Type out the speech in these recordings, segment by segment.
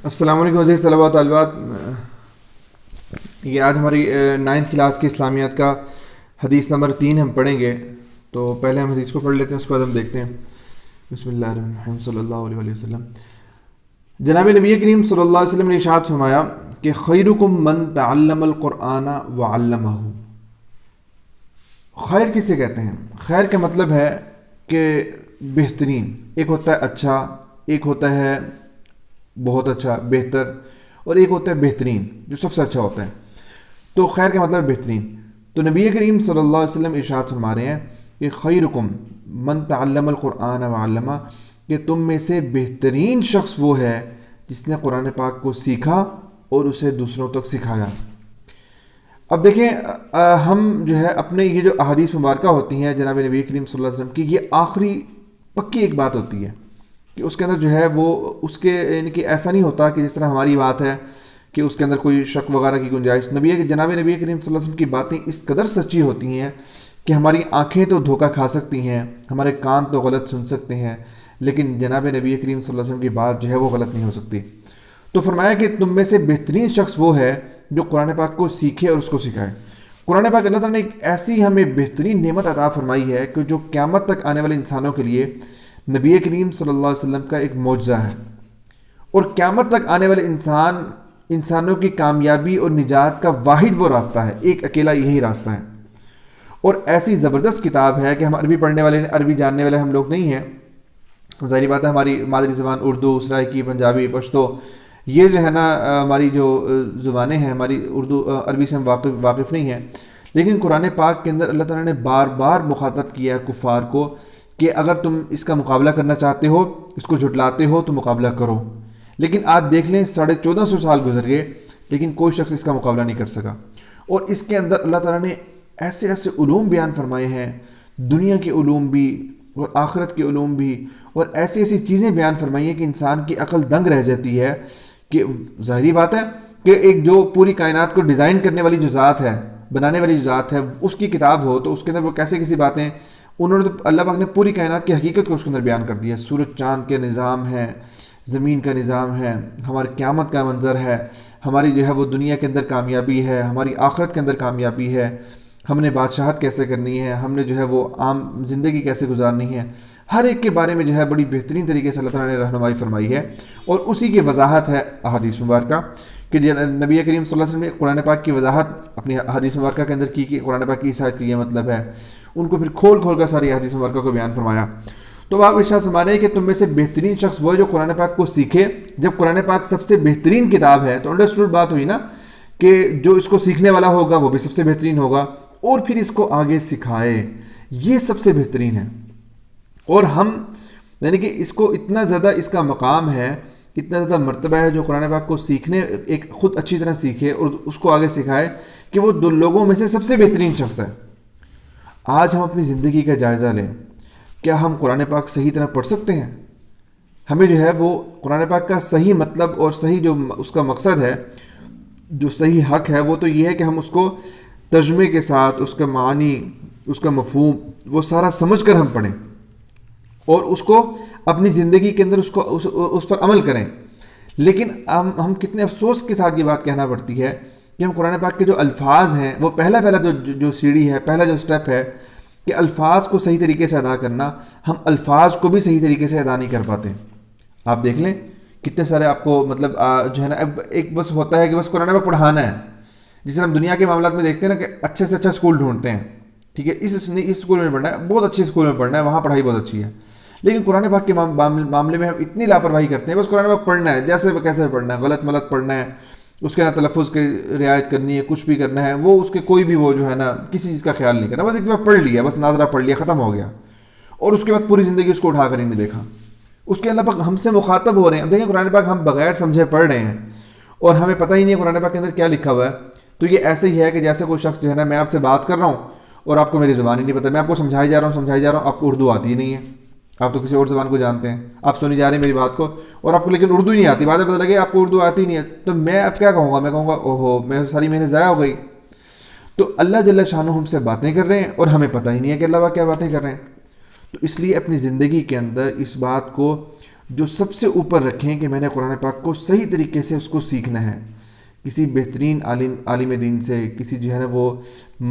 السلام علیکم عزیز طلباء و طالبات. یہ آج ہماری 9th کلاس کی اسلامیات کا حدیث نمبر 3 ہم پڑھیں گے. تو پہلے ہم حدیث کو پڑھ لیتے ہیں، اس کے بعد ہم دیکھتے ہیں. بسم اللہ الرحمن الرحیم صلی اللہ علیہ وسلم. جناب نبی کریم صلی اللہ علیہ وسلم نے ارشاد فرمایا کہ خیرکم من تعلم القرآن وعلمہ. خیر کسے کہتے ہیں؟ خیر کا مطلب ہے کہ بہترین. ایک ہوتا ہے اچھا، ایک ہوتا ہے بہت اچھا، بہتر، اور ایک ہوتا ہے بہترین جو سب سے اچھا ہوتا ہے. تو خیر کا مطلب بہترین. تو نبی کریم صلی اللہ علیہ وسلم ارشاد فرما رہے ہیں کہ خیرکم من تعلم القرآن وعلمہ، کہ تم میں سے بہترین شخص وہ ہے جس نے قرآن پاک کو سیکھا اور اسے دوسروں تک سکھایا. اب دیکھیں، ہم جو ہے اپنے یہ جو احادیث مبارکہ ہوتی ہیں جناب نبی کریم صلی اللہ علیہ وسلم کی، یہ آخری پکی ایک بات ہوتی ہے کہ اس کے اندر جو ہے وہ اس کے یعنی کہ ایسا نہیں ہوتا کہ جس طرح ہماری بات ہے کہ اس کے اندر کوئی شک وغیرہ کی گنجائش. جناب نبی کریم صلی اللہ علیہ وسلم کی باتیں اس قدر سچی ہوتی ہیں کہ ہماری آنکھیں تو دھوکہ کھا سکتی ہیں، ہمارے کان تو غلط سن سکتے ہیں، لیکن جناب نبی کریم صلی اللہ علیہ وسلم کی بات جو ہے وہ غلط نہیں ہو سکتی. تو فرمایا کہ تم میں سے بہترین شخص وہ ہے جو قرآن پاک کو سیکھے اور اس کو سکھائے. قرآن پاک اللہ تعالیٰ نے ایک ایسی ہمیں بہترین نعمت عطا فرمائی ہے کہ جو قیامت تک آنے والے انسانوں کے لیے نبی کریم صلی اللہ علیہ وسلم کا ایک معجزہ ہے، اور قیامت تک آنے والے انسانوں کی کامیابی اور نجات کا واحد وہ راستہ ہے، ایک اکیلا یہی راستہ ہے. اور ایسی زبردست کتاب ہے کہ ہم عربی پڑھنے والے، عربی جاننے والے ہم لوگ نہیں ہیں. ظاہری بات ہے ہماری مادری زبان اردو، سرائکی، پنجابی، پشتو، یہ جو ہے نا ہماری جو زبانیں ہیں، ہماری اردو عربی سے ہم واقف نہیں ہیں. لیکن قرآن پاک کے اندر اللہ تعالیٰ نے بار بار مخاطب کیا ہے کفار کو کہ اگر تم اس کا مقابلہ کرنا چاہتے ہو، اس کو جھٹلاتے ہو تو مقابلہ کرو. لیکن آج دیکھ لیں 1450 سال گزر گئے لیکن کوئی شخص اس کا مقابلہ نہیں کر سکا. اور اس کے اندر اللہ تعالیٰ نے ایسے ایسے علوم بیان فرمائے ہیں، دنیا کے علوم بھی اور آخرت کے علوم بھی، اور ایسی ایسی چیزیں بیان فرمائی ہیں کہ انسان کی عقل دنگ رہ جاتی ہے. کہ ظاہری بات ہے کہ ایک جو پوری کائنات کو ڈیزائن کرنے والی جو ذات ہے، بنانے والی جو ذات ہے، اس کی کتاب ہو تو اس کے اندر وہ کیسی باتیں انہوں نے تو اللہ پاک نے پوری کائنات کی حقیقت کو اس کے اندر بیان کر دیا. سورج چاند کے نظام ہے، زمین کا نظام ہے، ہماری قیامت کا منظر ہے، ہماری جو ہے وہ دنیا کے اندر کامیابی ہے، ہماری آخرت کے اندر کامیابی ہے، ہم نے بادشاہت کیسے کرنی ہے، ہم نے جو ہے وہ عام زندگی کیسے گزارنی ہے. ہر ایک کے بارے میں جو ہے بڑی بہترین طریقے سے اللہ تعالیٰ نے رہنمائی فرمائی ہے. اور اسی کی وضاحت ہے احادیث مبارکہ کہ نبی کریم صلی اللہ علیہ وسلم نے قرآن پاک کی وضاحت اپنی حدیث مبارکہ کے اندر کی کہ قرآن پاک کی اس آیت کا یہ مطلب ہے. ان کو پھر کھول کر ساری حدیث مبارکہ کو بیان فرمایا. تو آپ ارشاد فرما رہے ہیں کہ تم میں سے بہترین شخص وہ ہے جو قرآن پاک کو سیکھے. جب قرآن پاک سب سے بہترین کتاب ہے تو انڈرسٹوڈ بات ہوئی نا کہ جو اس کو سیکھنے والا ہوگا وہ بھی سب سے بہترین ہوگا، اور پھر اس کو آگے سکھائے، یہ سب سے بہترین ہے. اور ہم یعنی کہ اس کو اتنا زیادہ اس کا مقام ہے، اتنا زیادہ مرتبہ ہے جو قرآن پاک کو سیکھنے، ایک خود اچھی طرح سیکھے اور اس کو آگے سکھائے، کہ وہ دو لوگوں میں سے سب سے بہترین شخص ہے. آج ہم اپنی زندگی کا جائزہ لیں. کیا ہم قرآن پاک صحیح طرح پڑھ سکتے ہیں؟ ہمیں جو ہے وہ قرآن پاک کا صحیح مطلب اور صحیح جو اس کا مقصد ہے، جو صحیح حق ہے، وہ تو یہ ہے کہ ہم اس کو ترجمے کے ساتھ، اس کا معنی، اس کا مفہوم وہ سارا سمجھ کر ہم پڑھیں اور اس کو اپنی زندگی کے اندر اس پر عمل کریں. لیکن ہم کتنے افسوس کے ساتھ یہ بات کہنا پڑتی ہے کہ ہم قرآن پاک کے جو الفاظ ہیں، وہ پہلا جو سیڑھی ہے، پہلا جو سٹیپ ہے کہ الفاظ کو صحیح طریقے سے ادا کرنا، ہم الفاظ کو بھی صحیح طریقے سے ادا نہیں کر پاتے. آپ دیکھ لیں کتنے سارے آپ کو مطلب جو ہے نا، اب ایک بس ہوتا ہے کہ بس قرآن پاک پڑھانا ہے. جس طرح ہم دنیا کے معاملات میں دیکھتے ہیں نا کہ اچھے سے اچھا اسکول ڈھونڈتے ہیں، ٹھیک ہے، اس اسکول میں پڑھنا ہے، بہت اچھے اسکول میں پڑھنا ہے، وہاں پڑھائی بہت اچھی ہے. لیکن قرآن پاک کے معاملے میں ہم اتنی لاپرواہی کرتے ہیں، بس قرآن پاک پڑھنا ہے، جیسے کیسے پڑھنا ہے، غلط ملت پڑھنا ہے، اس کے نا تلفظ کی رعایت کرنی ہے، کچھ بھی کرنا ہے، وہ اس کے کوئی بھی وہ جو ہے نا کسی چیز کا خیال نہیں کرنا، بس ایک دفعہ پڑھ لیا، بس ناظرہ پڑھ لیا، ختم ہو گیا، اور اس کے بعد پوری زندگی اس کو اٹھا کر ہی نہیں دیکھا. اس کے اللہ پاک ہم سے مخاطب ہو رہے ہیں. اب دیکھیں قرآن پاک ہم بغیر سمجھے پڑھ رہے ہیں اور ہمیں پتہ ہی نہیں ہے قرآن پاک کے اندر کیا لکھا ہوا ہے. تو یہ ایسے ہی ہے کہ جیسے کوئی شخص جو ہے نا، میں آپ سے بات کر رہا ہوں اور آپ کو میری زبان ہی نہیں پتہ، میں آپ کو سمجھائی جا رہا ہوں، آپ کو اردو آتی ہی نہیں ہے، آپ تو کسی اور زبان کو جانتے ہیں، آپ سنی جا رہے ہیں میری بات کو، اور آپ کو لیکن اردو ہی نہیں آتی. بعد میں پتہ لگے آپ کو اردو آتی نہیں ہے، تو میں اب کیا کہوں گا؟ میں کہوں گا اوہو، میں ساری محنت ضائع ہو گئی. تو اللہ جل شانہ ہم سے باتیں کر رہے ہیں اور ہمیں پتہ ہی نہیں ہے کہ اللہ کیا باتیں کر رہے ہیں. تو اس لیے اپنی زندگی کے اندر اس بات کو جو سب سے اوپر رکھیں کہ میں نے قرآن پاک کو صحیح طریقے سے اس کو سیکھنا ہے، کسی بہترین عالم دین سے، کسی جو ہے نا وہ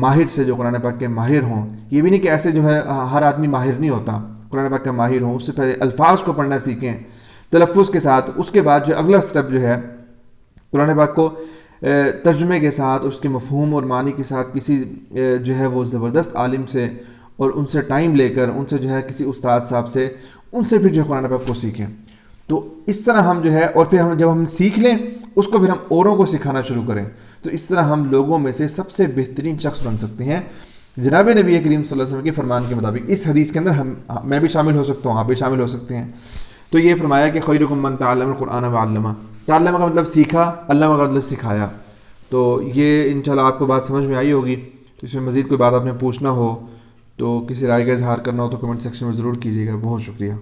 ماہر سے جو قرآن پاک کے ماہر ہوں. یہ بھی نہیں کہ ایسے جو ہے ہر آدمی ماہر نہیں ہوتا، قرآن پاک کا ماہر ہوں. اس سے پہلے الفاظ کو پڑھنا سیکھیں تلفظ کے ساتھ. اس کے بعد جو اگلا سٹیپ جو ہے قرآن پاک کو ترجمے کے ساتھ، اس کے مفہوم اور معنی کے ساتھ کسی جو ہے وہ زبردست عالم سے، اور ان سے ٹائم لے کر، ان سے جو ہے کسی استاد صاحب سے، ان سے پھر جو ہے قرآن پاک کو سیکھیں. تو اس طرح ہم جو ہے، اور پھر جب ہم سیکھ لیں اس کو پھر ہم اوروں کو سکھانا شروع کریں، تو اس طرح ہم لوگوں میں سے سب سے بہترین شخص بن سکتے ہیں. جناب نبی کریم صلی اللہ علیہ وسلم کے فرمان کے مطابق اس حدیث کے اندر میں بھی شامل ہو سکتا ہوں، آپ بھی شامل ہو سکتے ہیں. تو یہ فرمایا کہ خیرکم من تعلم القرآن وعلمہ. تعلم کا مطلب سیکھا، علمہ کا مطلب سکھایا. تو یہ انشاءاللہ آپ کو بات سمجھ میں آئی ہوگی. تو اس میں مزید کوئی بات آپ نے پوچھنا ہو تو کسی رائے کا اظہار کرنا ہو تو کمنٹ سیکشن میں ضرور کیجیے گا. بہت شکریہ.